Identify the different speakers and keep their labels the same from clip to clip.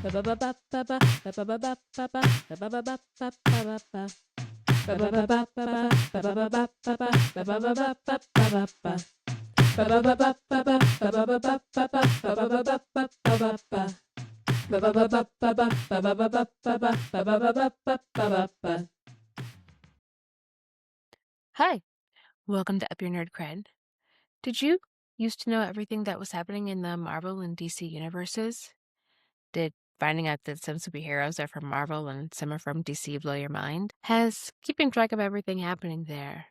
Speaker 1: Hi, welcome to Up Your Nerd Cred. Did you used to know everything that was happening in the Marvel and DC universes? Did finding out that some superheroes are from Marvel and some are from DC blow your mind? Has keeping track of everything happening there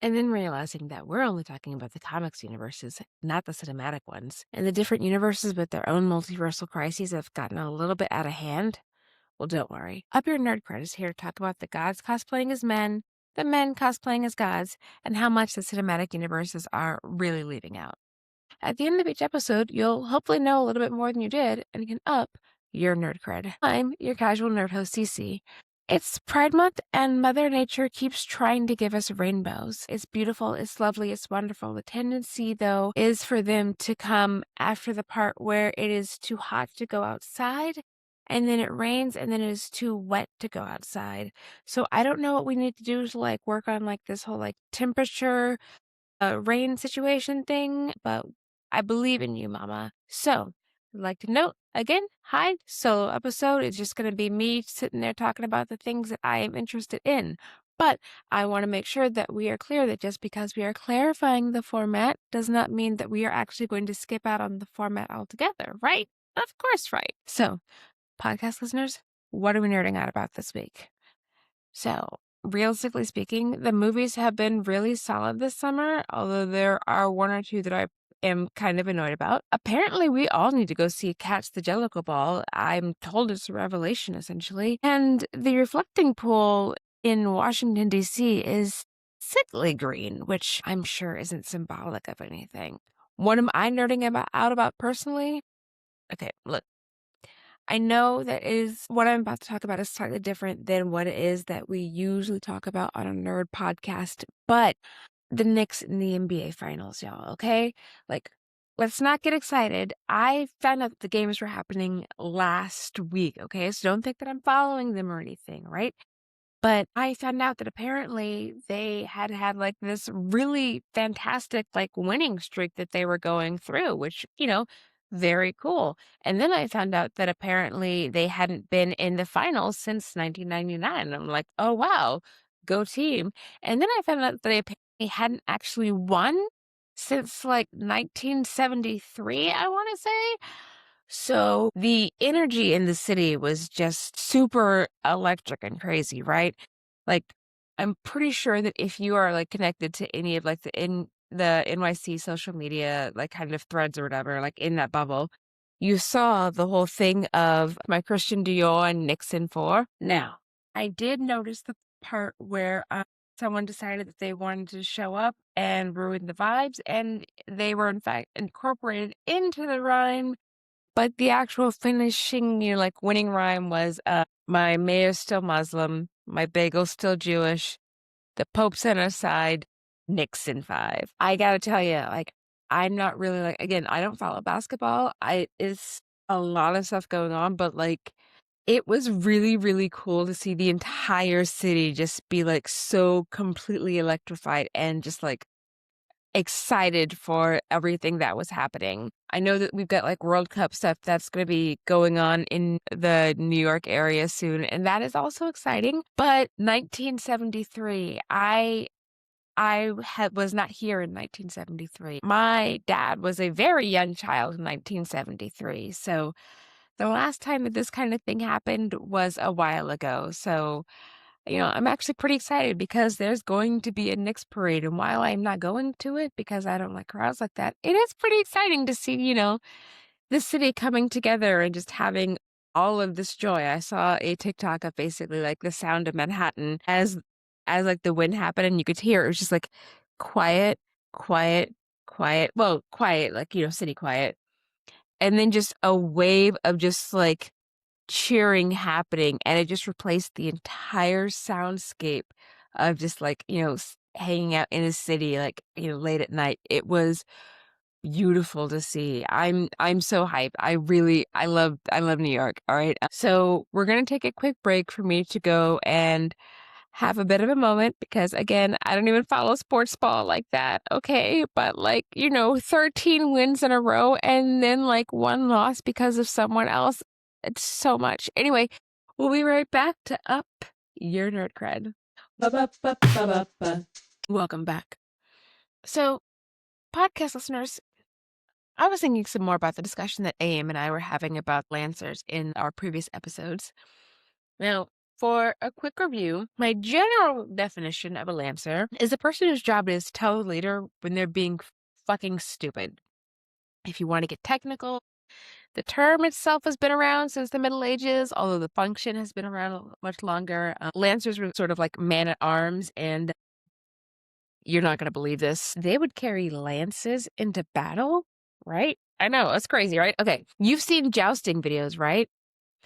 Speaker 1: and then realizing that we're only talking about the comics universes, not the cinematic ones, and the different universes with their own multiversal crises have gotten a little bit out of hand? Well, don't worry. Up Your Nerd Cred is here to talk about the gods cosplaying as men, the men cosplaying as gods, and how much the cinematic universes are really leaving out. At the end of each episode, you'll hopefully know a little bit more than you did and can up your nerd cred. I'm your casual nerd host, CiCi. It's Pride Month, and Mother Nature keeps trying to give us rainbows. It's beautiful, it's lovely, it's wonderful. The tendency, though, is for them to come after the part where it is too hot to go outside, and then it rains, and then it is too wet to go outside. So I don't know what we need to do to work on this whole temperature rain situation thing, but I believe in you, Mama. So, I'd like to note again, hi, solo episode. It's just going to be me sitting there talking about the things that I am interested in. But I want to make sure that we are clear that just because we are clarifying the format does not mean that we are actually going to skip out on the format altogether, right? Of course, right. So, podcast listeners, what are we nerding out about this week? So, realistically speaking, the movies have been really solid this summer, although there are one or two that I am kind of annoyed about. Apparently, we all need to go see Catch the Jellicle Ball. I'm told it's a revelation, essentially. And the reflecting pool in Washington, D.C. is sickly green, which I'm sure isn't symbolic of anything. What am I nerding out about personally? Okay, look. I know that is what I'm about to talk about is slightly different than what it is that we usually talk about on a nerd podcast, but the Knicks in the NBA finals, y'all, okay? Let's not get excited. I found out that the games were happening last week, okay? So don't think that I'm following them or anything, right? But I found out that apparently they had this really fantastic winning streak that they were going through, which, very cool. And then I found out that apparently they hadn't been in the finals since 1999. I'm like, oh, wow, go team. And then I found out that they apparently hadn't actually won since 1973, I want to say. So the energy in the city was just super electric and crazy, right? Like, I'm pretty sure that if you are connected to any of the NYC social media kind of threads or whatever, in that bubble, you saw the whole thing of my Christian Dior and Nixon 4. Now, I did notice the part where someone decided that they wanted to show up and ruin the vibes, and they were in fact incorporated into the rhyme. But the actual finishing, winning rhyme was, my mayor's still Muslim, my bagel's still Jewish, the Pope's on our side, Nixon 5. I gotta tell you, I'm not really again, I don't follow basketball. It's a lot of stuff going on, but it was really, really cool to see the entire city just be so completely electrified and just excited for everything that was happening. I know that we've got World Cup stuff that's going to be going on in the New York area soon, and that is also exciting. But 1973, was not here in 1973. My dad was a very young child in 1973, so the last time that this kind of thing happened was a while ago. So I'm actually pretty excited because there's going to be a Knicks parade. And while I'm not going to it because I don't like crowds like that, it is pretty exciting to see, the city coming together and just having all of this joy. I saw a TikTok of basically the sound of Manhattan as the wind happened and you could hear it was just quiet, quiet, quiet. Well, quiet, city quiet. And then just a wave of just cheering happening, and it just replaced the entire soundscape of just hanging out in a city late at night. It was beautiful to see. I'm so hyped. I love New York. All right. So we're gonna take a quick break for me to go and have a bit of a moment because again, I don't even follow sports ball like that. Okay. But like, 13 wins in a row and then like one loss because of someone else. It's so much. Anyway, we'll be right back to up your nerd cred. Welcome back. So, podcast listeners, I was thinking some more about the discussion that AM and I were having about Lancers in our previous episodes. Now, for a quick review, my general definition of a Lancer is a person whose job it is to tell the leader when they're being fucking stupid. If you want to get technical, the term itself has been around since the Middle Ages, although the function has been around much longer. Lancers were sort of like man-at-arms, and you're not going to believe this. They would carry lances into battle, right? I know, it's crazy, right? Okay, you've seen jousting videos, right?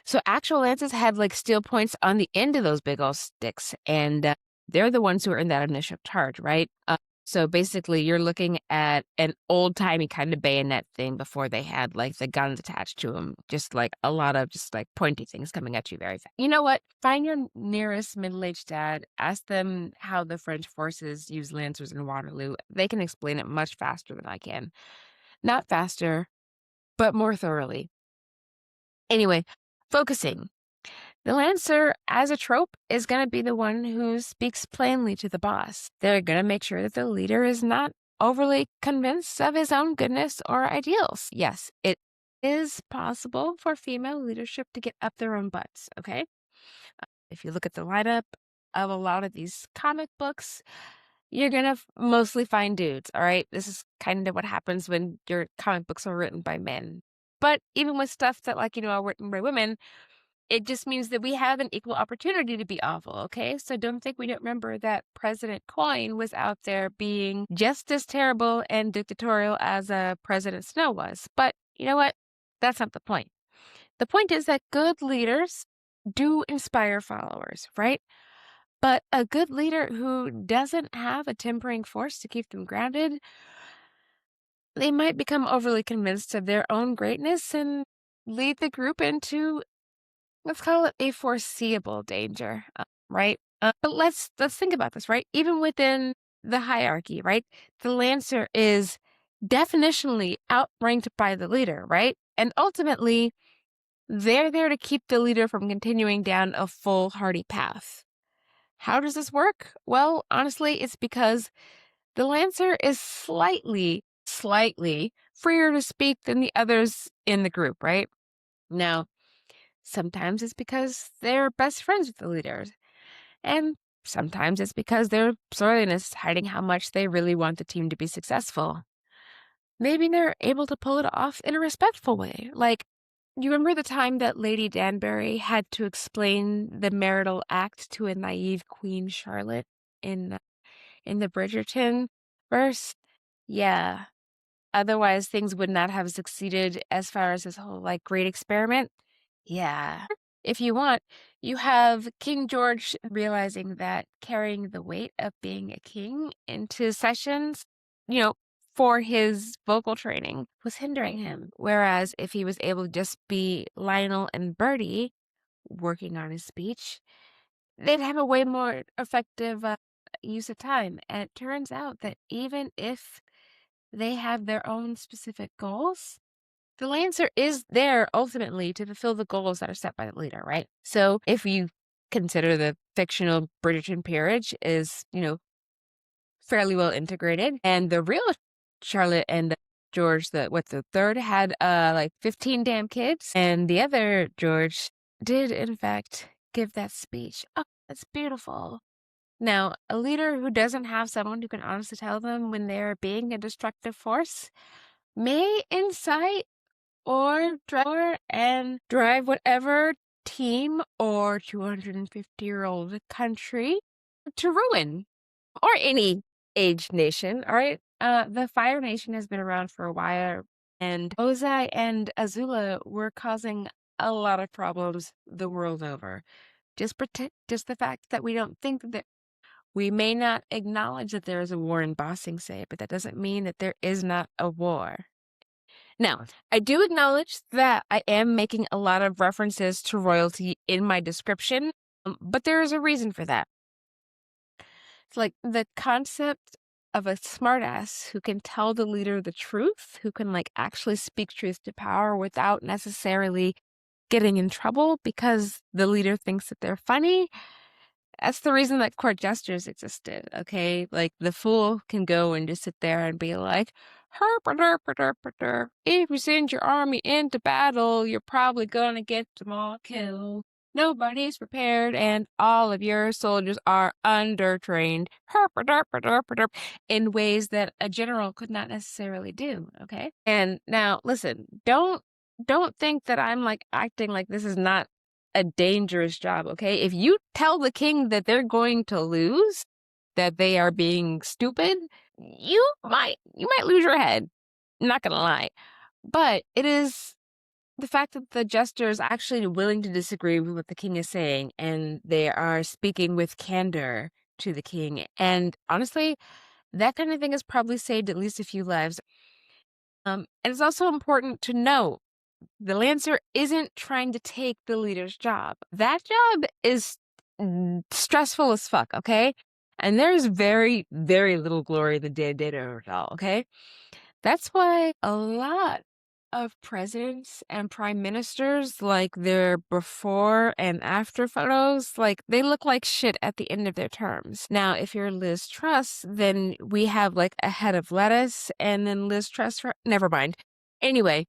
Speaker 1: So actual lances had like steel points on the end of those big old sticks, and they're the ones who are in that initial charge, right? So basically, you're looking at an old-timey kind of bayonet thing before they had like the guns attached to them, just like a lot of just like pointy things coming at you very fast. You know what? Find your nearest middle-aged dad, ask them how the French forces use lancers in Waterloo. They can explain it much faster than I can. Not faster, but more thoroughly. Anyway, focusing. The Lancer, as a trope, is going to be the one who speaks plainly to the boss. They're going to make sure that the leader is not overly convinced of his own goodness or ideals. Yes, it is possible for female leadership to get up their own butts, okay? If you look at the lineup of a lot of these comic books, you're going to mostly find dudes, all right? This is kind of what happens when your comic books are written by men. But even with stuff that, like, are written by women, it just means that we have an equal opportunity to be awful, okay? So don't think we don't remember that President Coin was out there being just as terrible and dictatorial as President Snow was. But you know what? That's not the point. The point is that good leaders do inspire followers, right? But a good leader who doesn't have a tempering force to keep them grounded, they might become overly convinced of their own greatness and lead the group into, let's call it, a foreseeable danger, right? But let's think about this, right? Even within the hierarchy, right? The Lancer is definitionally outranked by the leader, right? And ultimately, they're there to keep the leader from continuing down a foolhardy path. How does this work? Well, honestly, it's because the Lancer is slightly freer to speak than the others in the group, right? Now, sometimes it's because they're best friends with the leaders, and sometimes it's because their surliness is hiding how much they really want the team to be successful. Maybe they're able to pull it off in a respectful way. Like, you remember the time that Lady Danbury had to explain the marital act to a naive Queen Charlotte in the Bridgerton verse? Yeah. Otherwise, things would not have succeeded as far as this whole, like, great experiment. Yeah. If you want, you have King George realizing that carrying the weight of being a king into sessions, for his vocal training was hindering him. Whereas if he was able to just be Lionel and Bertie working on his speech, they'd have a way more effective use of time. And it turns out that even if they have their own specific goals, the Lancer is there ultimately to fulfill the goals that are set by the leader, right? So if you consider the fictional Bridgerton peerage is, fairly well integrated, and the real Charlotte and George, the third had like 15 damn kids, and the other George did in fact give that speech. Oh, that's beautiful. Now, a leader who doesn't have someone who can honestly tell them when they're being a destructive force may incite or drive whatever team or 250-year-old country to ruin, or any age nation, all right? The Fire Nation has been around for a while, and Ozai and Azula were causing a lot of problems the world over. Just the fact that we don't think that We may not acknowledge that there is a war in Bossing Say, but that doesn't mean that there is not a war. Now, I do acknowledge that I am making a lot of references to royalty in my description, but there is a reason for that. It's like the concept of a smartass who can tell the leader the truth, who can like actually speak truth to power without necessarily getting in trouble because the leader thinks that they're funny. That's the reason that court jesters existed, okay? Like, the fool can go and just sit there and be like, herp, if you send your army into battle, you're probably gonna get them all killed. Nobody's prepared, and all of your soldiers are undertrained. In ways that a general could not necessarily do, okay? And now, listen, don't think that I'm, like, acting like this is not a dangerous job, okay? If you tell the king that they're going to lose, that they are being stupid, you might lose your head. Not gonna lie. But it is the fact that the jester is actually willing to disagree with what the king is saying, and they are speaking with candor to the king. And honestly, that kind of thing has probably saved at least a few lives. And it's also important to note the Lancer isn't trying to take the leader's job. That job is stressful as fuck, okay? And there's very, very little glory in the day-to-day at all, okay? That's why a lot of presidents and prime ministers, like their before and after photos, like they look like shit at the end of their terms. Now, if you're Liz Truss, then we have like a head of lettuce and then Liz Truss, never mind. Anyway,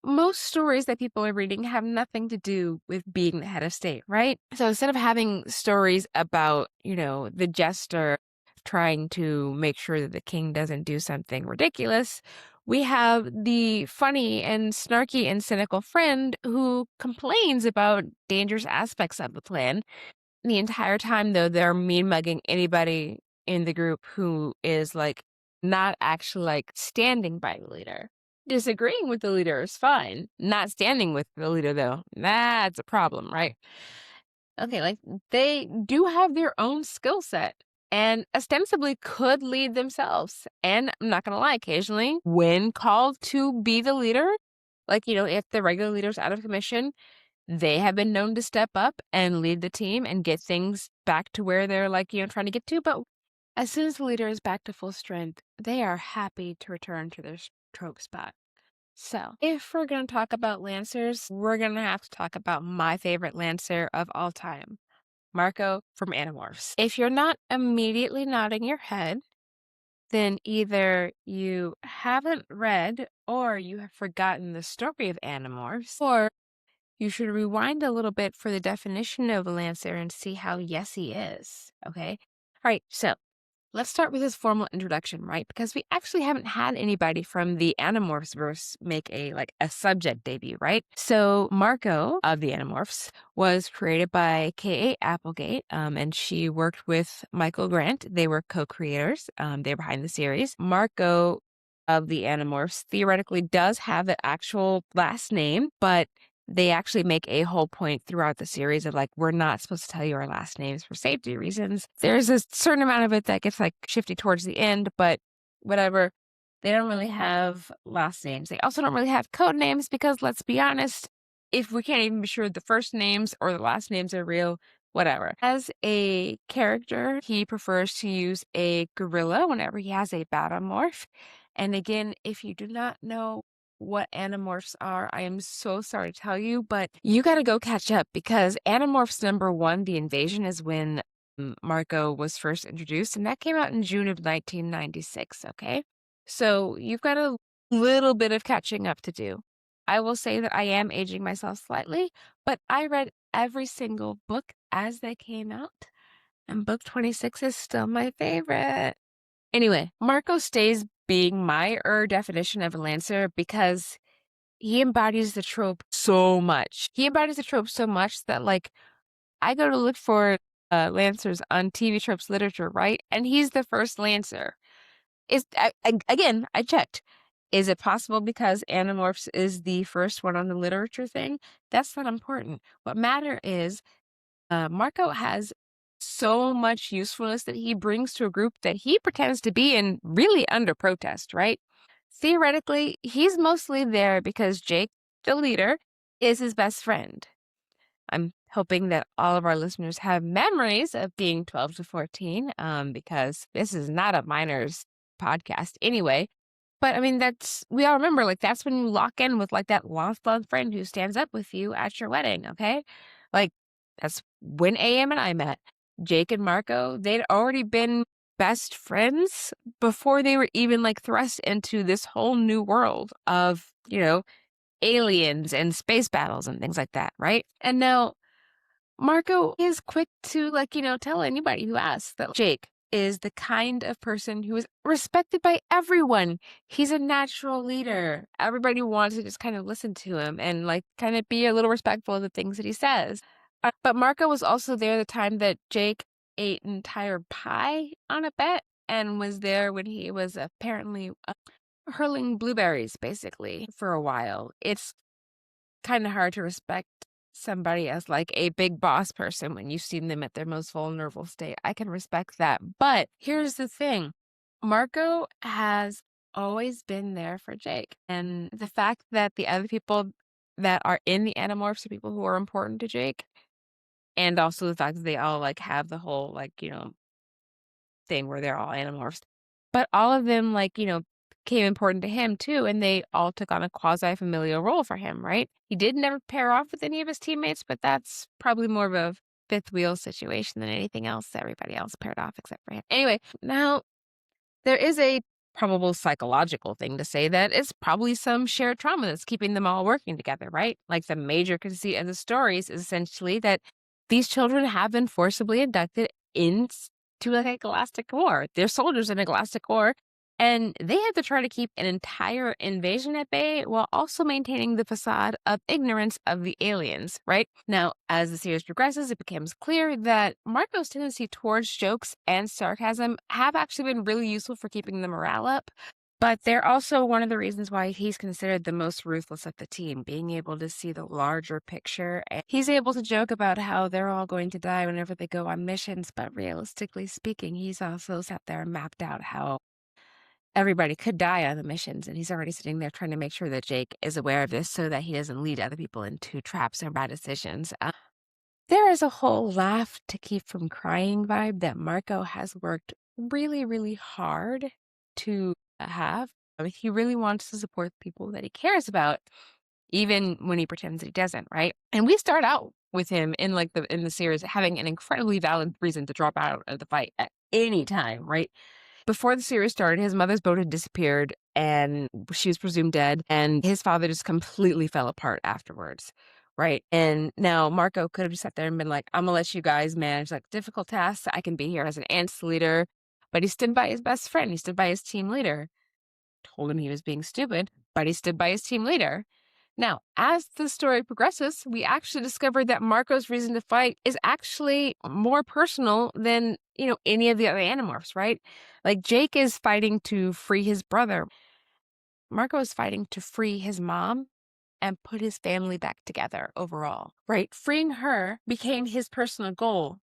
Speaker 1: most stories that people are reading have nothing to do with being the head of state, right? So instead of having stories about, the jester trying to make sure that the king doesn't do something ridiculous, we have the funny and snarky and cynical friend who complains about dangerous aspects of the plan. The entire time, though, they're mean mugging anybody in the group who is like not actually like standing by the leader. Disagreeing with the leader is fine. Not standing with the leader, though, that's a problem, right? Okay, like they do have their own skill set and ostensibly could lead themselves. And I'm not gonna lie, occasionally, when called to be the leader, like, if the regular leader's out of commission, they have been known to step up and lead the team and get things back to where they're like, trying to get to. But as soon as the leader is back to full strength, they are happy to return to their trope spot. So, if we're going to talk about Lancers, we're going to have to talk about my favorite Lancer of all time, Marco from Animorphs. If you're not immediately nodding your head, then either you haven't read or you have forgotten the story of Animorphs, or you should rewind a little bit for the definition of a Lancer and see how yes he is, okay? All right, so let's start with his formal introduction, right? Because we actually haven't had anybody from the Animorphs verse make a subject debut, right? So Marco of the Animorphs was created by K.A. Applegate, and she worked with Michael Grant. They were co-creators. They're behind the series. Marco of the Animorphs theoretically does have an actual last name, but they actually make a whole point throughout the series of like, we're not supposed to tell you our last names for safety reasons. There's a certain amount of it that gets like shifty towards the end, but whatever. They don't really have last names. They also don't really have code names because let's be honest, if we can't even be sure the first names or the last names are real, whatever. As a character, he prefers to use a gorilla whenever he has a battle morph. And again, if you do not know what Animorphs are, I am so sorry to tell you, but you got to go catch up because Animorphs #1, The Invasion, is when Marco was first introduced, and that came out in June of 1996, okay? So you've got a little bit of catching up to do. I will say that I am aging myself slightly, but I read every single book as they came out, and book 26 is still my favorite. Anyway, Marco stays being my definition of a Lancer because he embodies the trope so much. He embodies the trope so much that, like, I go to look for Lancers on TV tropes literature, right? And he's the first Lancer. Again, I checked. Is it possible because Animorphs is the first one on the literature thing? That's not important. What matter is Marco has so much usefulness that he brings to a group that he pretends to be in really under protest, right? Theoretically, he's mostly there because Jake, the leader, is his best friend. I'm hoping that all of our listeners have memories of being 12 to 14, because this is not a minors podcast anyway. But I mean, we all remember, like, that's when you lock in with like that lifelong friend who stands up with you at your wedding, okay? Like, that's when AM and I met. Jake and Marco, they'd already been best friends before they were even like thrust into this whole new world of, aliens and space battles and things like that, right? And now Marco is quick to, like, tell anybody who asks that Jake is the kind of person who is respected by everyone. He's a natural leader. Everybody wants to just kind of listen to him and, like, kind of be a little respectful of the things that he says. But Marco was also there the time that Jake ate an entire pie on a bet and was there when he was apparently hurling blueberries, basically, for a while. It's kind of hard to respect somebody as like a big boss person when you've seen them at their most vulnerable state. I can respect that. But here's the thing. Marco has always been there for Jake. And the fact that the other people that are in the Animorphs are people who are important to Jake, and also the fact that they all like have the whole like, thing where they're all Animorphs. But all of them, like, became important to him too, and they all took on a quasi-familial role for him, right? He did never pair off with any of his teammates, but that's probably more of a fifth wheel situation than anything else. Everybody else paired off except for him. Anyway, now there is a probable psychological thing to say that it's probably some shared trauma that's keeping them all working together, right? Like, the major conceit of the stories is essentially that these children have been forcibly inducted into like a galactic war. They're soldiers in a galactic war, and they have to try to keep an entire invasion at bay while also maintaining the facade of ignorance of the aliens, right? Now, as the series progresses, it becomes clear that Marco's tendency towards jokes and sarcasm have actually been really useful for keeping the morale up. But they're also one of the reasons why he's considered the most ruthless of the team, being able to see the larger picture. And he's able to joke about how they're all going to die whenever they go on missions, but realistically speaking, he's also sat there and mapped out how everybody could die on the missions, and he's already sitting there trying to make sure that Jake is aware of this so that he doesn't lead other people into traps and bad decisions. There is a whole laugh to keep from crying vibe that Marco has worked really, really hard to have. I mean, he really wants to support people that he cares about, even when he pretends that he doesn't, right? And we start out with him in the series having an incredibly valid reason to drop out of the fight at any time, right? Before the series started, his mother's boat had disappeared and she was presumed dead, and his father just completely fell apart afterwards, right? And now Marco could have just sat there and been like, I'm gonna let you guys manage like difficult tasks. I can be here as an ants leader. But he stood by his best friend. He stood by his team leader. Told him he was being stupid, but he stood by his team leader. Now, as the story progresses, we actually discover that Marco's reason to fight is actually more personal than, any of the other Animorphs, right? Like, Jake is fighting to free his brother. Marco is fighting to free his mom and put his family back together overall, right? Freeing her became his personal goal.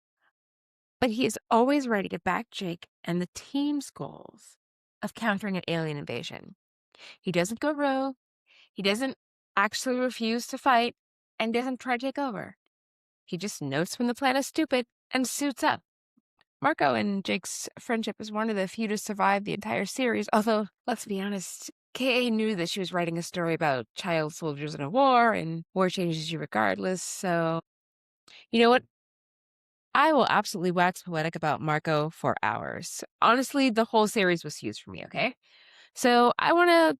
Speaker 1: But he is always ready to back Jake and the team's goals of countering an alien invasion. He doesn't go rogue. He doesn't actually refuse to fight and doesn't try to take over. He just notes when the plan is stupid and suits up. Marco and Jake's friendship is one of the few to survive the entire series, although, let's be honest, K.A. knew that she was writing a story about child soldiers in a war, and war changes you regardless, so you know what? I will absolutely wax poetic about Marco for hours. Honestly, the whole series was huge for me, okay? So I want to,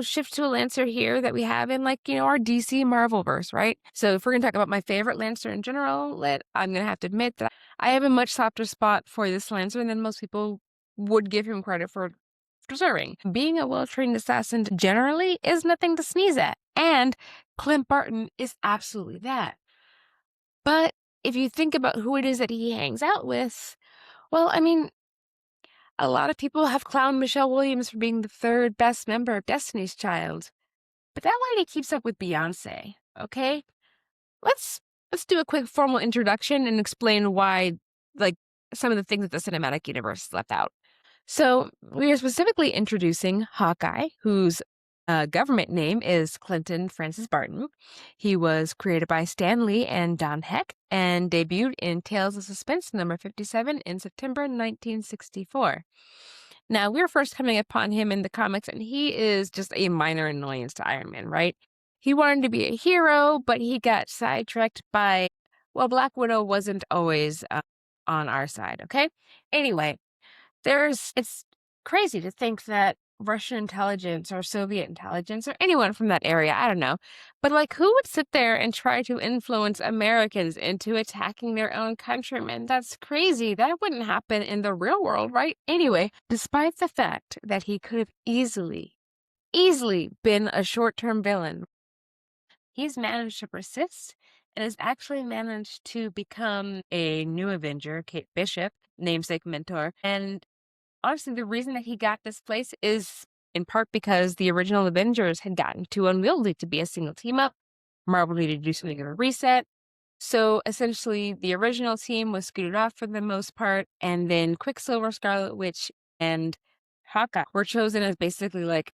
Speaker 1: shift to a Lancer here that we have in our DC Marvelverse, right? So if we're going to talk about my favorite Lancer in general, I'm going to have to admit that I have a much softer spot for this Lancer than most people would give him credit for deserving. Being a well-trained assassin generally is nothing to sneeze at, and Clint Barton is absolutely that. But if you think about who it is that he hangs out with, well, I mean, a lot of people have clowned Michelle Williams for being the third best member of Destiny's Child. But that lady keeps up with Beyonce, okay? Let's do a quick formal introduction and explain why like some of the things that the cinematic universe left out. So we are specifically introducing Hawkeye, whose government name is Clinton Francis Barton. He was created by Stan Lee and Don Heck and debuted in Tales of Suspense number 57 in September 1964. Now, we're first coming upon him in the comics, and he is just a minor annoyance to Iron Man, right? He wanted to be a hero, but he got sidetracked by, well, Black Widow wasn't always on our side, okay? Anyway, it's crazy to think that Russian intelligence or Soviet intelligence or anyone from that area, I don't know, but like who would sit there and try to influence Americans into attacking their own countrymen? That's crazy. That wouldn't happen in the real world, right? Anyway, despite the fact that he could have easily been a short-term villain, he's managed to persist and has actually managed to become a new Avenger, Kate Bishop, namesake mentor, and honestly, the reason that he got this place is in part because the original Avengers had gotten too unwieldy to be a single team up. Marvel needed to do something of a reset. So essentially, the original team was scooted off for the most part, and then Quicksilver, Scarlet Witch, and Hawkeye were chosen as basically like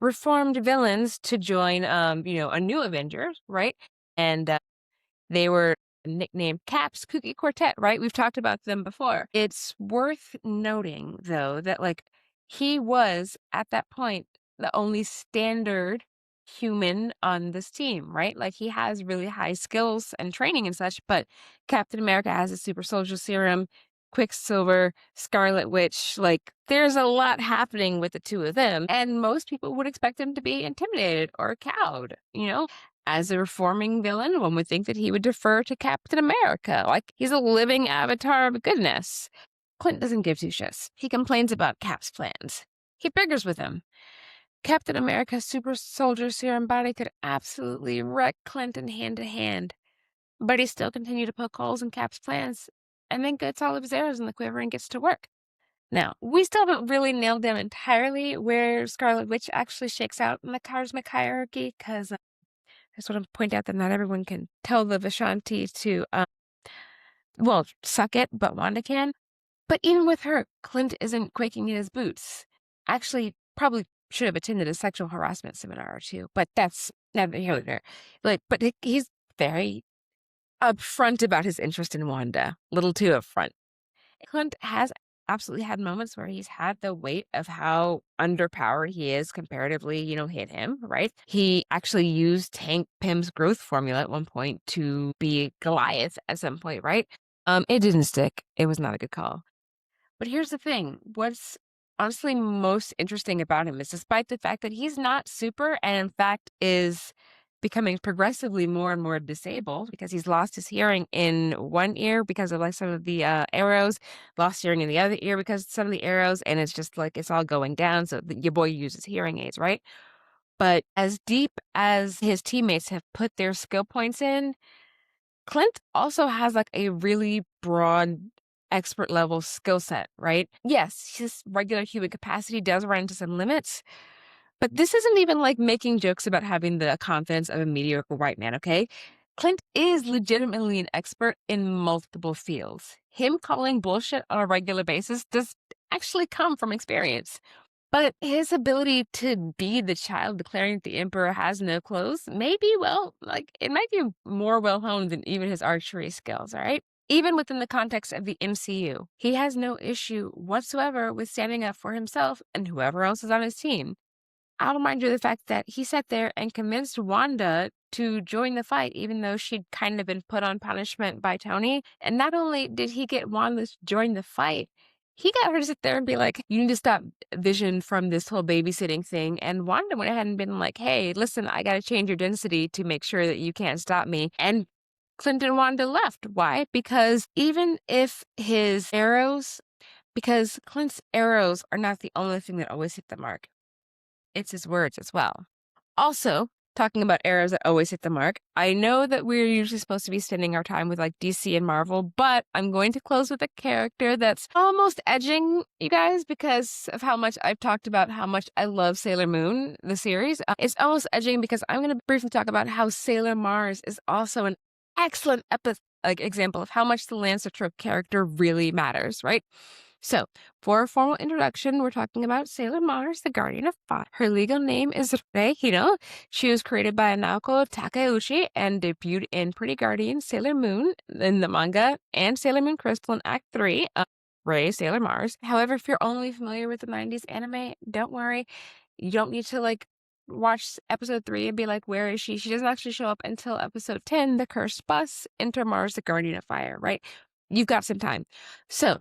Speaker 1: reformed villains to join, a new Avengers, right? And they were nicknamed Cap's Kooky Quartet, right? We've talked about them before. It's worth noting, though, that like he was at that point the only standard human on this team, right? Like he has really high skills and training and such, but Captain America has a super soldier serum, Quicksilver, Scarlet Witch, like there's a lot happening with the two of them, and most people would expect him to be intimidated or cowed, you know? As a reforming villain, one would think that he would defer to Captain America, like he's a living avatar of goodness. Clint doesn't give two shits. He complains about Cap's plans. He bickers with him. Captain America's super soldier serum body could absolutely wreck Clinton hand to hand, but he still continued to poke holes in Cap's plans and then gets all of his arrows in the quiver and gets to work. Now, we still haven't really nailed down entirely where Scarlet Witch actually shakes out in the cosmic hierarchy, because I just want to point out that not everyone can tell the Vishanti to, suck it, but Wanda can. But even with her, Clint isn't quaking in his boots. Actually, probably should have attended a sexual harassment seminar or two, but that's neither here nor there. But he's very upfront about his interest in Wanda, little too upfront. Clint has absolutely had moments where he's had the weight of how underpowered he is comparatively, hit him, right? He actually used Hank Pym's growth formula at one point to be Goliath at some point, right? It didn't stick. It was not a good call. But here's the thing. What's honestly most interesting about him is despite the fact that he's not super and in fact is becoming progressively more and more disabled because he's lost his hearing in one ear because of like some of the arrows, lost hearing in the other ear because of some of the arrows, and it's just like it's all going down. So your boy uses hearing aids, right? But as deep as his teammates have put their skill points in, Clint also has like a really broad expert level skill set, right? Yes, his regular human capacity does run into some limits, but this isn't even like making jokes about having the confidence of a mediocre white man, okay? Clint is legitimately an expert in multiple fields. Him calling bullshit on a regular basis does actually come from experience. But his ability to be the child declaring that the emperor has no clothes may be, it might be more well-honed than even his archery skills, all right? Even within the context of the MCU, he has no issue whatsoever with standing up for himself and whoever else is on his team. I'll remind you of the fact that he sat there and convinced Wanda to join the fight, even though she'd kind of been put on punishment by Tony. And not only did he get Wanda to join the fight, he got her to sit there and be like, you need to stop Vision from this whole babysitting thing. And Wanda went ahead and been like, hey, listen, I got to change your density to make sure that you can't stop me. And Clint and Wanda left. Why? Because even if because Clint's arrows are not the only thing that always hit the mark. It's his words as well. Also, talking about arrows that always hit the mark, I know that we're usually supposed to be spending our time with like DC and Marvel, but I'm going to close with a character that's almost edging you guys because of how much I've talked about how much I love Sailor Moon, the series. It's almost edging because I'm going to briefly talk about how Sailor Mars is also an excellent
Speaker 2: example of how much the Lancer trope character really matters, right? So, for a formal introduction, we're talking about Sailor Mars, the Guardian of Fire. Her legal name is Rei Hino. She was created by Naoko Takeuchi and debuted in Pretty Guardian Sailor Moon in the manga and Sailor Moon Crystal in Act 3 of Rei Sailor Mars. However, if you're only familiar with the 90s anime, don't worry. You don't need to watch episode 3 and be like, where is she? She doesn't actually show up until episode 10, The Cursed Bus, Enter Mars, the Guardian of Fire, right? You've got some time. So,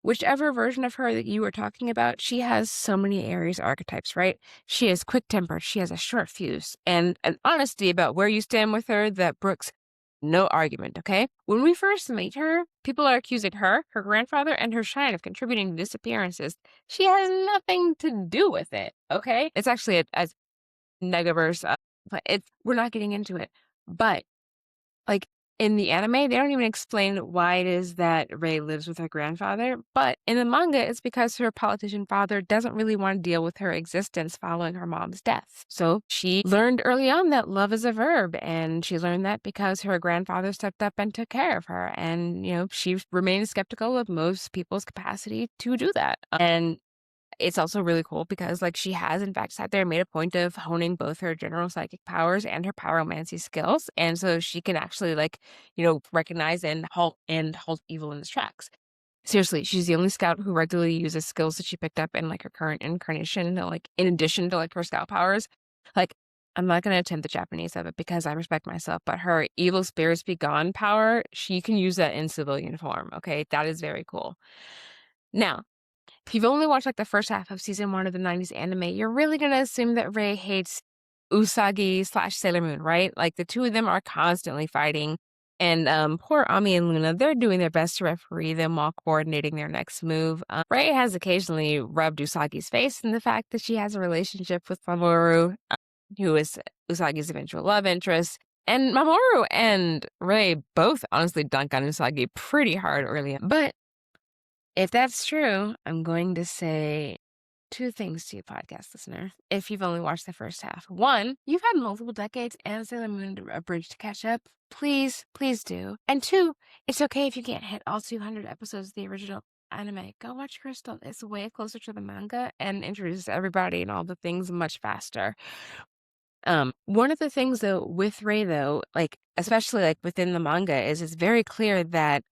Speaker 2: whichever version of her that you were talking about, she has so many Aries archetypes, right? She is quick-tempered, she has a short fuse, and an honesty about where you stand with her that brooks no argument, okay? When we first meet her, people are accusing her, her grandfather, and her shine of contributing to disappearances. She has nothing to do with it, okay? It's actually a Negaverse, but we're not getting into it. But in the anime, they don't even explain why it is that Rei lives with her grandfather. But in the manga, it's because her politician father doesn't really want to deal with her existence following her mom's death. So she learned early on that love is a verb, and she learned that because her grandfather stepped up and took care of her. And, she remained skeptical of most people's capacity to do that. And it's also really cool because, she has, in fact, sat there and made a point of honing both her general psychic powers and her pyromancy skills. And so she can actually, recognize and halt evil in its tracks. Seriously, she's the only scout who regularly uses skills that she picked up in, her current incarnation, in addition to, her scout powers. I'm not going to attempt the Japanese of it because I respect myself, but her evil spirits be gone power, she can use that in civilian form, okay? That is very cool. Now, if you've only watched the first half of season 1 of the 90s anime, you're really gonna assume that Rei hates Usagi/Sailor Moon, right? The two of them are constantly fighting. And poor Ami and Luna, they're doing their best to referee them while coordinating their next move. Rei has occasionally rubbed Usagi's face in the fact that she has a relationship with Mamoru, who is Usagi's eventual love interest. And Mamoru and Rei both honestly dunk on Usagi pretty hard early on. But if that's true, I'm going to say 2 things to you, podcast listener, if you've only watched the first half. 1, you've had multiple decades and Sailor Moon abridged to catch up. Please, please do. And 2, it's okay if you can't hit all 200 episodes of the original anime. Go watch Crystal. It's way closer to the manga and introduces everybody and all the things much faster. One of the things, though, with Rei, though, especially within the manga, is it's very clear that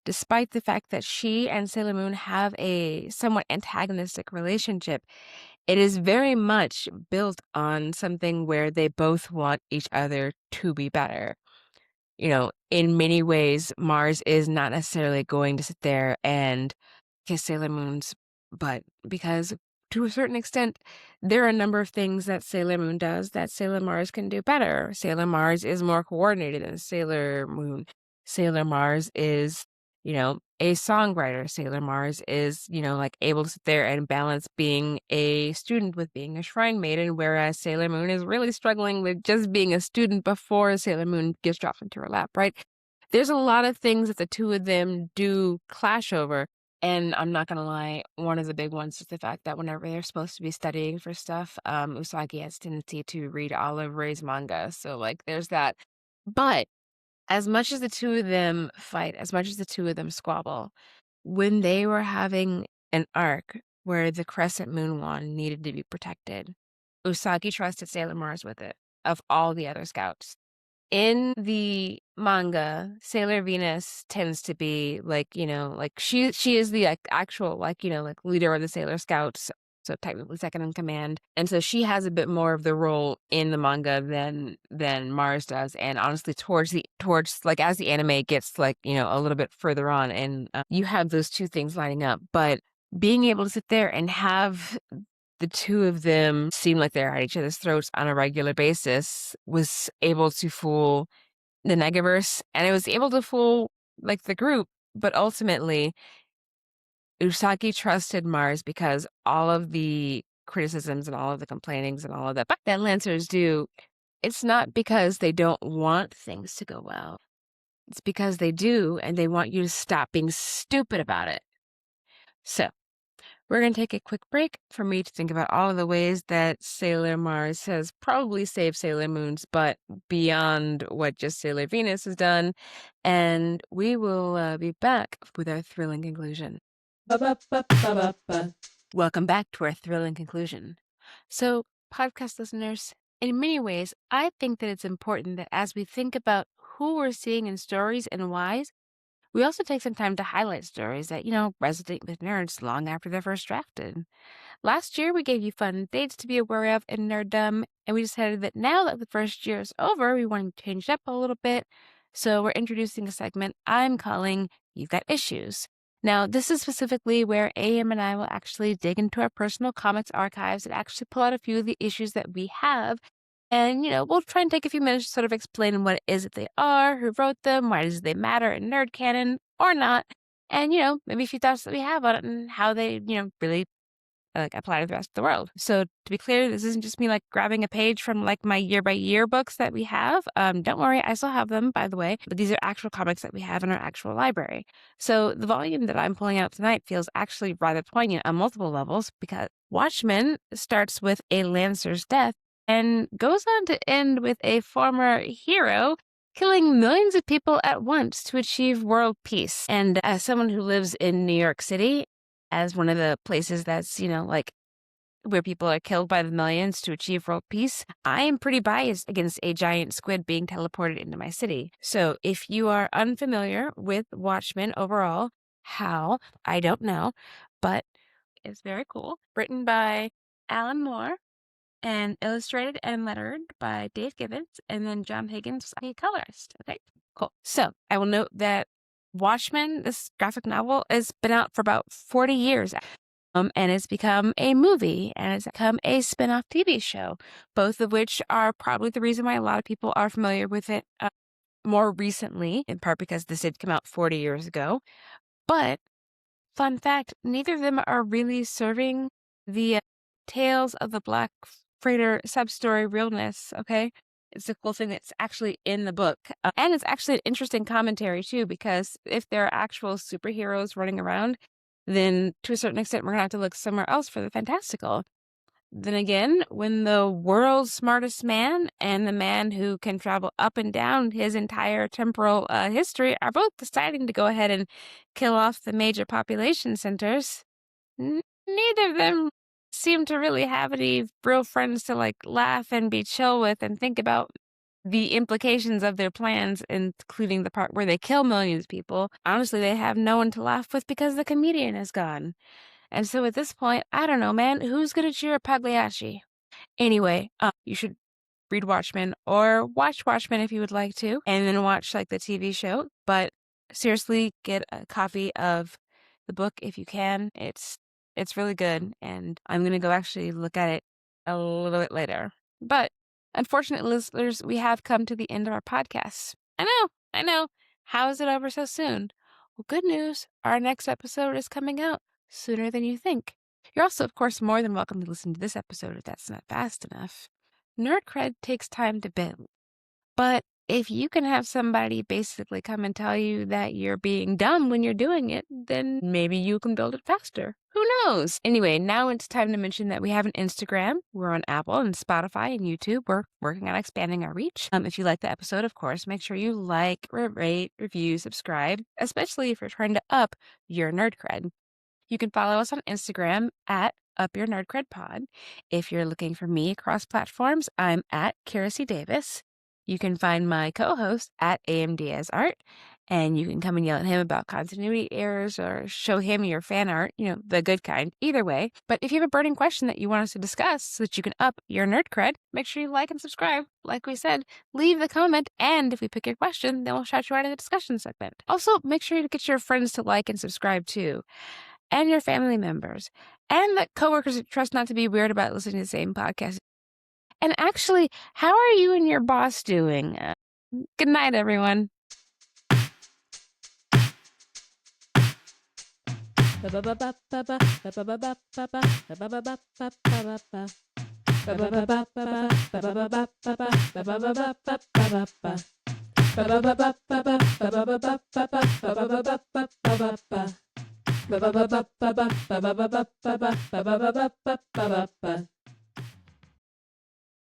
Speaker 2: despite the fact that she and Sailor Moon have a somewhat antagonistic relationship, it is very much built on something where they both want each other to be better. In many ways, Mars is not necessarily going to sit there and kiss Sailor Moon's butt because, to a certain extent, there are a number of things that Sailor Moon does that Sailor Mars can do better. Sailor Mars is more coordinated than Sailor Moon. Sailor Mars is, a songwriter. Sailor Mars is, able to sit there and balance being a student with being a shrine maiden, whereas Sailor Moon is really struggling with just being a student before Sailor Moon gets dropped into her lap, right? There's a lot of things that the two of them do clash over. And I'm not gonna lie, one of the big ones is the fact that whenever they're supposed to be studying for stuff, Usagi has a tendency to read all of Rei's manga. So there's that. But as much as the two of them fight, as much as the two of them squabble, when they were having an arc where the Crescent Moon Wand needed to be protected, Usagi trusted Sailor Mars with it, of all the other scouts. In the manga, Sailor Venus tends to be she is the actual leader of the Sailor Scouts, so technically second in command. And so she has a bit more of the role in the manga than Mars does. And honestly, towards as the anime gets a little bit further on, and you have those two things lining up. But being able to sit there and have the two of them seem like they're at each other's throats on a regular basis was able to fool the Negaverse, and it was able to fool the group, but ultimately Usagi trusted Mars because all of the criticisms and all of the complainings and all of that Lancers do, it's not because they don't want things to go well. It's because they do, and they want you to stop being stupid about it. So, We're going to take a quick break for me to think about all of the ways that Sailor Mars has probably saved Sailor Moons, but beyond what just Sailor Venus has done. And we will be back with our thrilling conclusion. Welcome back to our thrilling conclusion. So, podcast listeners, in many ways, I think that it's important that as we think about who we're seeing in stories and why, we also take some time to highlight stories that, resonate with nerds long after they're first drafted. Last year, we gave you fun dates to be aware of in nerddom, and we decided that now that the first year is over, we want to change it up a little bit. So we're introducing a segment I'm calling You've Got Issues. Now, this is specifically where AM and I will actually dig into our personal comics archives and actually pull out a few of the issues that we have. And, we'll try and take a few minutes to sort of explain what it is that they are, who wrote them, why does they matter in nerd canon or not, and, maybe a few thoughts that we have on it and how they, really apply to the rest of the world. So to be clear, this isn't just me grabbing a page from my year by year books that we have. Don't worry, I still have them, by the way, but these are actual comics that we have in our actual library. So the volume that I'm pulling out tonight feels actually rather poignant on multiple levels because Watchmen starts with a Lancer's death and goes on to end with a former hero killing millions of people at once to achieve world peace. And as someone who lives in New York City, as one of the places that's, where people are killed by the millions to achieve world peace, I am pretty biased against a giant squid being teleported into my city. So if you are unfamiliar with Watchmen overall, how? I don't know, but it's very cool. Written by Alan Moore and illustrated and lettered by Dave Gibbons, and then John Higgins, the colorist. Okay, cool. So I will note that Watchmen, this graphic novel, has been out for about 40 years, and it's become a movie, and it's become a spin-off TV show, both of which are probably the reason why a lot of people are familiar with it more recently, in part because this did come out 40 years ago. But, fun fact, neither of them are really serving the Tales of the Black Freighter sub-story realness, okay? It's a cool thing that's actually in the book. And it's actually an interesting commentary, too, because if there are actual superheroes running around, then to a certain extent, we're going to have to look somewhere else for the fantastical. Then again, when the world's smartest man and the man who can travel up and down his entire temporal history are both deciding to go ahead and kill off the major population centers, neither of them seem to really have any real friends to laugh and be chill with and think about the implications of their plans, including the part where they kill millions of people. Honestly, they have no one to laugh with because the comedian is gone. And so at this point, I don't know, man, who's gonna cheer Pagliacci? Anyway, you should read Watchmen or watch Watchmen if you would like to, and then watch the TV show. But seriously, get a copy of the book if you can. It's really good, and I'm gonna go actually look at it a little bit later. But unfortunately, listeners, we have come to the end of our podcast. I know. How is it over so soon? Well, good news. Our next episode is coming out sooner than you think. You're also, of course, more than welcome to listen to this episode if that's not fast enough. Nerd cred takes time to build. But if you can have somebody basically come and tell you that you're being dumb when you're doing it, then maybe you can build it faster. Who knows? Anyway, now it's time to mention that we have an Instagram. We're on Apple and Spotify and YouTube. We're working on expanding our reach. If you like the episode, of course, make sure you like, rate, review, subscribe, especially if you're trying to up your nerd cred. You can follow us on Instagram at Up Your Nerd Cred Pod. If you're looking for me across platforms, I'm at CiCi Davis. You can find my co-host at Diaz Art, and you can come and yell at him about continuity errors or show him your fan art, the good kind, either way. But if you have a burning question that you want us to discuss so that you can up your nerd cred, make sure you like and subscribe. Like we said, leave the comment, and if we pick your question, then we'll shout you out in the discussion segment. Also, make sure you get your friends to like and subscribe too, and your family members, and the coworkers that trust not to be weird about listening to the same podcast. And actually, how are you and your boss doing? Good night, everyone. Ba ba ba ba ba ba ba ba ba ba ba ba ba ba ba ba ba ba ba.